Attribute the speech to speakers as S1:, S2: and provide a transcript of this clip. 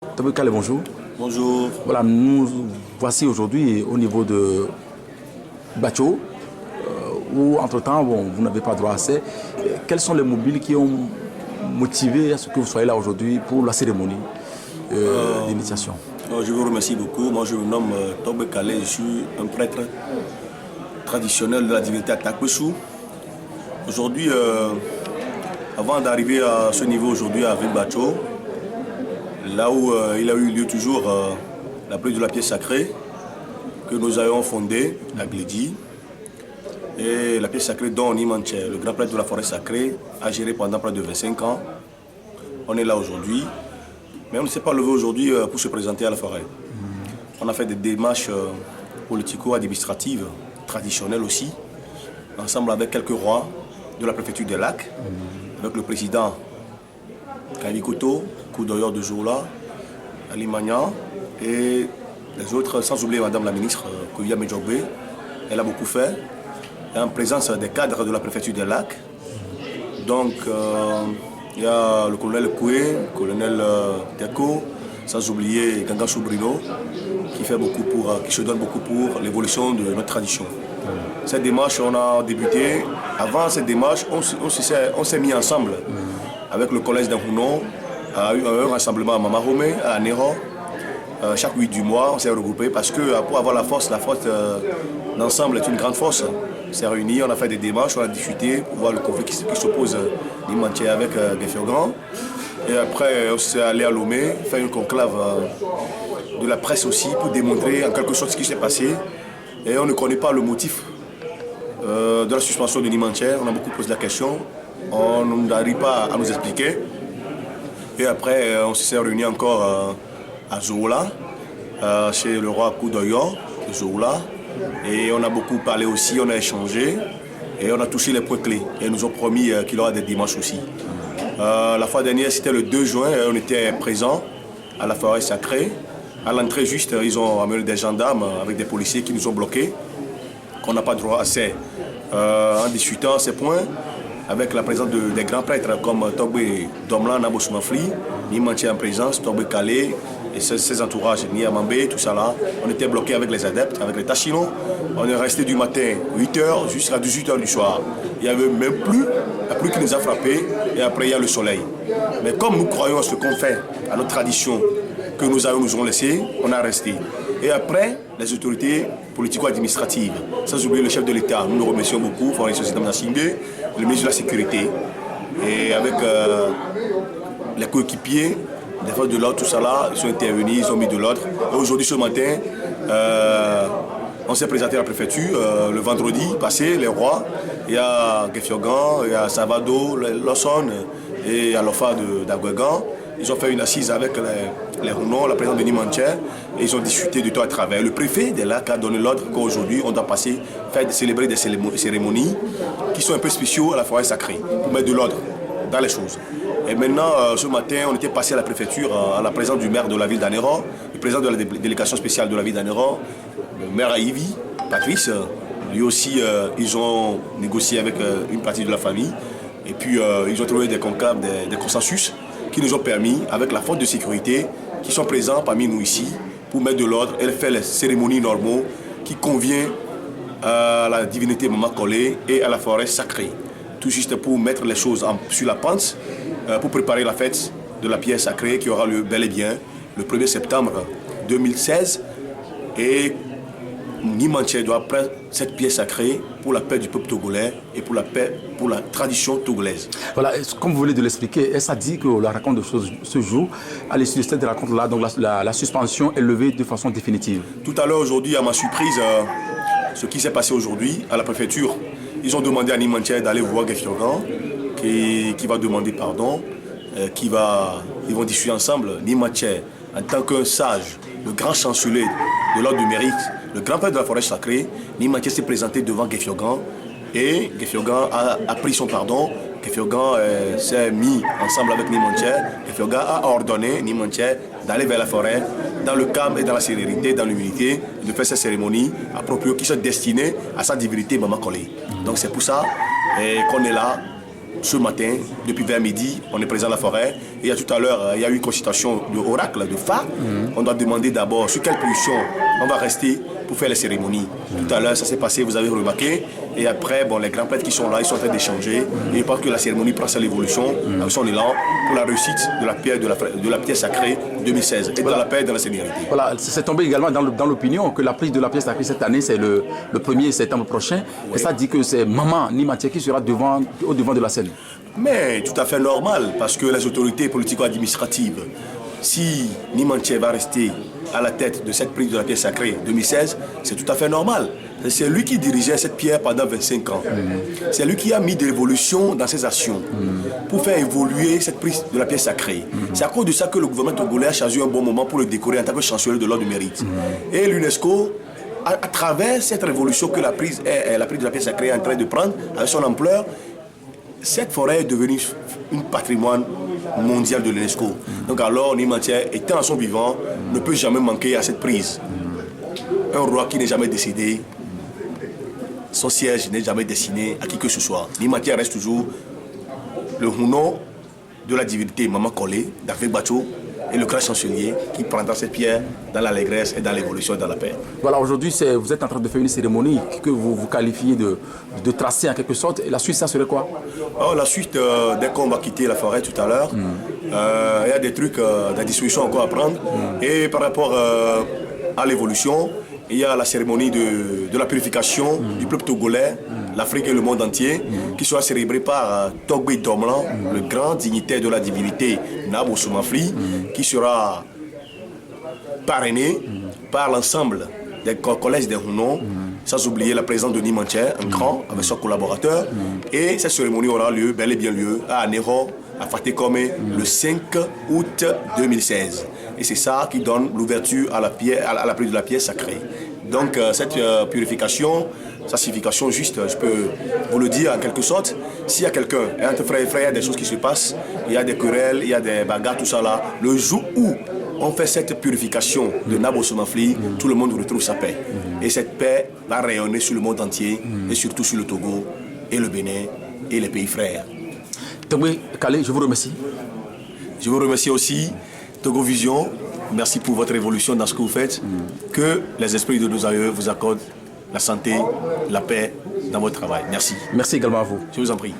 S1: Tabou Kale, bonjour.
S2: Bonjour.
S1: Voilà, nous voici aujourd'hui au niveau de Bacho, où entre-temps, bon, vous n'avez pas droit à assez. Quels sont les mobiles qui ont motivé à ce que vous soyez là aujourd'hui pour la cérémonie d'initiation?
S2: Je vous remercie beaucoup. Moi, je me nomme Tobé Kale. Je suis un prêtre traditionnel de la divinité Atakpesou. Aujourd'hui, avant d'arriver à ce niveau aujourd'hui avec Bacho, là où il a eu lieu toujours la pluie de la pièce sacrée que nous avons fondée à Gledi. Et la pièce sacrée dont Nimanche, le grand prêtre de la forêt sacrée, a géré pendant près de 25 ans. On est là aujourd'hui, mais on ne s'est pas levé aujourd'hui pour se présenter à la forêt. On a fait des démarches politico-administratives, traditionnelles aussi, ensemble avec quelques rois de la préfecture des Lacs, avec le président Kalikoto, Koudoyor de Zoula, Ali Magnan et les autres, sans oublier Madame la ministre Kouya Medjogbe. Elle a beaucoup fait, en présence des cadres de la préfecture des Lacs. Donc, il y a le colonel Koué, le colonel Teko, sans oublier Ganga Soubrino, qui se donne beaucoup pour l'évolution de notre tradition. Cette démarche, on a débuté. Avant cette démarche, on s'est mis ensemble avec le collège d'Ankounon, à un rassemblement à Mamaromé, à Néro. Chaque 8 du mois, on s'est regroupé parce que pour avoir la force d'ensemble est une grande force. On s'est réunis, on a fait des démarches, on a discuté pour voir le conflit qui s'oppose d'Imantier avec Gefiogran. Et après, on s'est allé à Lomé, faire une conclave de la presse aussi pour démontrer en quelque sorte ce qui s'est passé. Et on ne connaît pas le motif de la suspension de Nimantier. On a beaucoup posé la question. On n'arrive pas à nous expliquer. Et après, on s'est réunis encore à Zoula, chez le roi Koudoyor de Zoula. Et on a beaucoup parlé aussi, on a échangé. Et on a touché les points clés. Et ils nous ont promis qu'il y aura des dimanches aussi. La fois dernière, c'était le 2 juin. On était présents à la forêt sacrée. À l'entrée juste, ils ont amené des gendarmes avec des policiers qui nous ont bloqués. Qu'on n'a pas droit à ces. En discutant ces points, avec la présence des grands prêtres comme Togbe Domlan Nabosoumafli, Nimantier en présence, Togbe Kale et ses entourages, Niamambé, tout ça là. On était bloqués avec les adeptes, avec les Tachinos. On est resté du matin 8h jusqu'à 18h du soir. Il n'y avait même plus, la pluie qui nous a frappés et après il y a le soleil. Mais comme nous croyons à ce qu'on fait, à notre tradition que nous ont laissé, on a resté. Et après, les autorités politico-administratives, sans oublier le chef de l'État, nous nous remercions beaucoup, Fabrice Nassingbe, le ministre de la Sécurité, et avec les coéquipiers, les forces de l'ordre, tout ça là, ils sont intervenus, ils ont mis de l'ordre. Et aujourd'hui, ce matin, on s'est présenté à la préfecture le vendredi passé, les rois. Il y a Gefiogan, il y a Savado, Lawson et Alofa d'Agwegan. Ils ont fait une assise avec les Rounon, la présidente de Nimantier, et ils ont discuté de tout à travers. Le préfet de Lac a donné l'ordre qu'aujourd'hui, on doit célébrer des cérémonies qui sont un peu spéciaux à la forêt sacrée, pour mettre de l'ordre dans les choses. Et maintenant, ce matin, on était passé à la préfecture, à la présence du maire de la ville d'Anéron, le président de la délégation spéciale de la ville d'Anéron, le maire Aïvi, Patrice. Lui aussi, ils ont négocié avec une partie de la famille, et puis ils ont trouvé des conclaves, des consensus, qui nous ont permis, avec la force de sécurité, qui sont présents parmi nous ici, pour mettre de l'ordre et faire les cérémonies normaux qui conviennent à la divinité Mama Kolé et à la forêt sacrée. Tout juste pour mettre les choses sur la pente, pour préparer la fête de la pierre sacrée qui aura lieu bel et bien le 1er septembre 2016. Et Nimantier doit prendre cette pierre sacrée pour la paix du peuple togolais et pour la paix, pour la tradition togolaise.
S1: Voilà, comme vous venez de l'expliquer, elle s'est dit que la raconte de ce jour, à l'issue de cette raconte-là, donc la suspension est levée de façon définitive.
S2: Tout à l'heure, aujourd'hui, à ma surprise, ce qui s'est passé aujourd'hui à la préfecture, ils ont demandé à Nimantier d'aller voir Gefiogan, qui va demander pardon, ils vont discuter ensemble. Nimantier, en tant qu'un sage, le grand chancelier de l'ordre du mérite, le grand père de la forêt sacrée, Nimantier s'est présenté devant Gefiogan et Gefiogan a pris son pardon. Gefiogan s'est mis ensemble avec Nimantier. Gefiogan a ordonné Nimantier d'aller vers la forêt dans le calme et dans la sérénité, dans l'humilité, de faire ces cérémonies appropriées qui sont destinées à sa divinité Mama Kolé. Donc c'est pour ça qu'on est là ce matin, depuis vers midi, on est présent à la forêt. Et tout à l'heure, il y a eu une consultation de oracle, de phare. On doit demander d'abord sur quelle position on va rester pour faire les cérémonies. Tout à l'heure, ça s'est passé, vous avez remarqué. Et après, bon, les grands prêtres qui sont là, ils sont en train d'échanger. Et je pense que la cérémonie prend sa évolution, avec son élan, pour la réussite de la pierre sacrée 2016. Et de la paix et de la sérénité.
S1: Voilà, c'est tombé également dans l'opinion que la prise de la pierre sacrée cette année, c'est le 1er septembre prochain. Oui. Et ça dit que c'est Maman Nimantier qui sera au devant de la scène. Mais
S2: tout à fait normal, parce que les autorités politico-administratives, si Nimantier va rester à la tête de cette prise de la pierre sacrée 2016, c'est tout à fait normal. C'est lui qui dirigeait cette pierre pendant 25 ans. C'est lui qui a mis de l'évolution dans ses actions pour faire évoluer cette prise de la pierre sacrée. C'est à cause de ça que le gouvernement togolais a choisi un bon moment pour le décorer en tant que chancelier de l'ordre du mérite. Et l'UNESCO, à travers cette révolution que la prise de la pierre sacrée est en train de prendre, avec son ampleur, cette forêt est devenue un patrimoine mondial de l'UNESCO. Donc alors, Nimantier, étant à son vivant, ne peut jamais manquer à cette prise. Un roi qui n'est jamais décédé, son siège n'est jamais destiné à qui que ce soit. Nimantier reste toujours le Huno de la divinité Maman Collé, d'Afrique Bacho, et le grand chancelier qui prendra cette pierre dans l'allégresse et dans l'évolution et dans la paix.
S1: Voilà, aujourd'hui, vous êtes en train de faire une cérémonie que vous qualifiez de tracer en quelque sorte. Et la suite, ça serait quoi?
S2: La suite, dès qu'on va quitter la forêt tout à l'heure, il y a des trucs, des dispositions encore à prendre. Et par rapport à l'évolution, il y a la cérémonie de la purification du peuple togolais, l'Afrique et le monde entier, qui sera célébrée par Togbe Domlan, le grand dignitaire de la divinité Nabo Soumafli, qui sera parrainé par l'ensemble des collèges des Hunon, sans oublier la présence de Nimantier, un grand, avec son collaborateur. Et cette cérémonie aura lieu, bel et bien lieu, à Anéron, à Fatekome, le 5 août 2016. Et c'est ça qui donne l'ouverture à la prise de la pierre sacrée. Donc cette purification, sanctification juste, je peux vous le dire en quelque sorte, s'il y a quelqu'un, entre frères et frères, il y a des choses qui se passent, il y a des querelles, il y a des bagarres, tout ça là, le jour où on fait cette purification de Nabo Soumafli, tout le monde retrouve sa paix. Et cette paix va rayonner sur le monde entier, et surtout sur le Togo, et le Bénin, et les pays frères.
S1: Togbe Kale, je vous remercie.
S2: Je vous remercie aussi, Togo Vision. Merci pour votre évolution dans ce que vous faites. Que les esprits de nos aïeux vous accordent la santé, la paix dans votre travail. Merci.
S1: Merci également à vous.
S2: Je vous en prie.